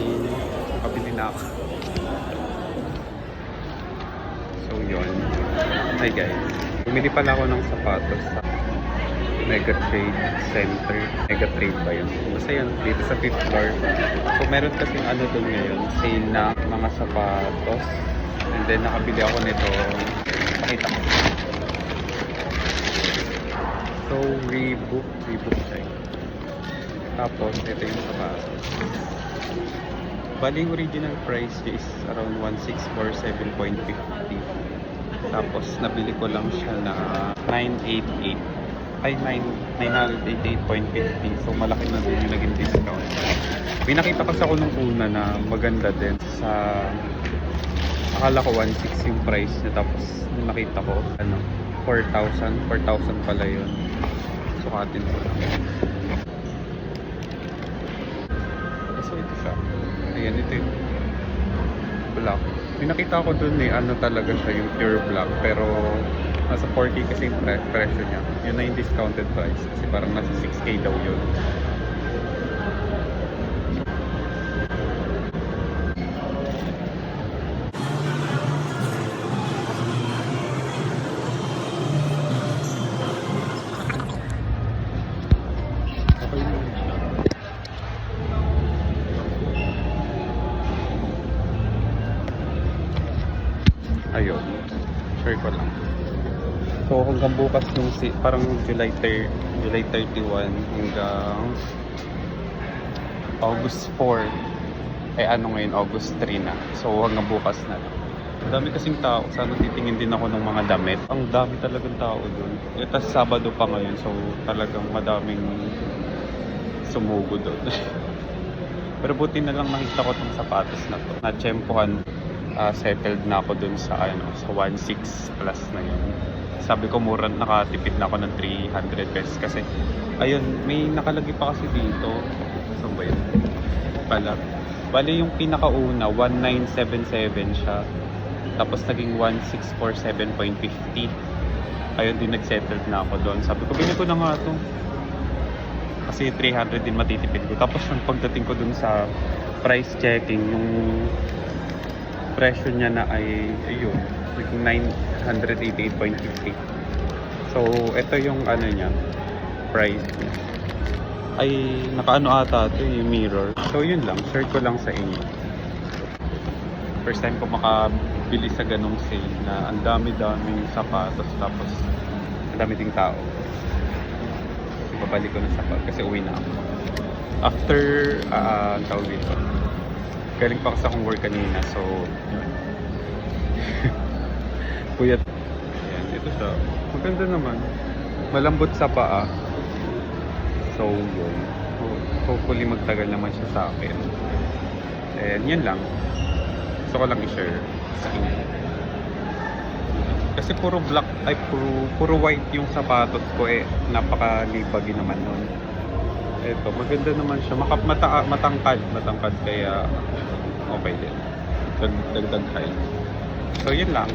Nakabili na ako. So yun. Hi guys. Bumili pala ako ng sapatos sa Mega Trade Center. Mega Trade ba yun? Basta yun, dito sa 5th floor. So meron kasing ano doon ngayon, sale na mga sapatos. And then nakabili ako nito. Pakita ko. So Reebok siya. Tapos ito yung sapatos. Bali yung original price is around 1647.50. Tapos nabili ko lang siya na 988. Ay 988.50. So malaki na din yung naging discount. May nakita kasi ako nung una na maganda din sa akala ko 1.6 yung price niya. Tapos nung nakita ko 4,000 pala yun. Sukatin ko lang. So ito siya. Ayan, ito yung black. May nakita ko dun talaga siya yung pure black. Pero nasa 4K kasi yung presyo niya. Yun na yung discounted price. Kasi parang nasa 6K daw yun. Ayun, share ko lang. So hanggang bukas yung parang July 31 hanggang August 4. Ano ngayon, August 3 na. So hanggang bukas na lang. Ang dami kasing tao. Sana titingin din ako ng mga damit. Ang dami talagang tao doon. Ito Sabado pa ngayon. So talagang madaming sumugo doon. Pero buti na lang nakita ko itong sapatos na to. Na-tsempohan. Settled na ako dun sa sa 1.6 plus na yun. Sabi ko mura, nakatipid na ako ng 300 pesos kasi ayun, may nakalagay pa kasi dito. Saan ba yun? Bali yung pinakauna 1977 siya. Tapos naging 1647.50. Ayun din, nagsettled na ako doon. Sabi ko, bili ko na nga to. Kasi 300 din matitipid ko. Tapos yung pagdating ko dun sa price checking, yung presyo niya na ay ayun, naging 988.50. So ito yung niya, price niya. Ay nakaano ata ito yung mirror. So yun lang, share ko lang sa inyo. First time ko makabili sa ganong sale na ang dami-daming sapatos tapos ang dami ding tao. Ibabalik ko na sapatos kasi uwi na ako. After tawag dito, galing pa kasi akong work kanina, so puyat. Ayan, ito siya. Maganda naman. Malambot sa paa. So yun. Hopefully magtagal naman siya sa akin. And yun lang. Gusto ko lang i-share sa inyo. Kasi puro black, ay puro white yung sapatos ko napakalibagi naman nun. Ito, maganda naman siya. Matangkad kaya okay din. Dagdag height. So yun lang.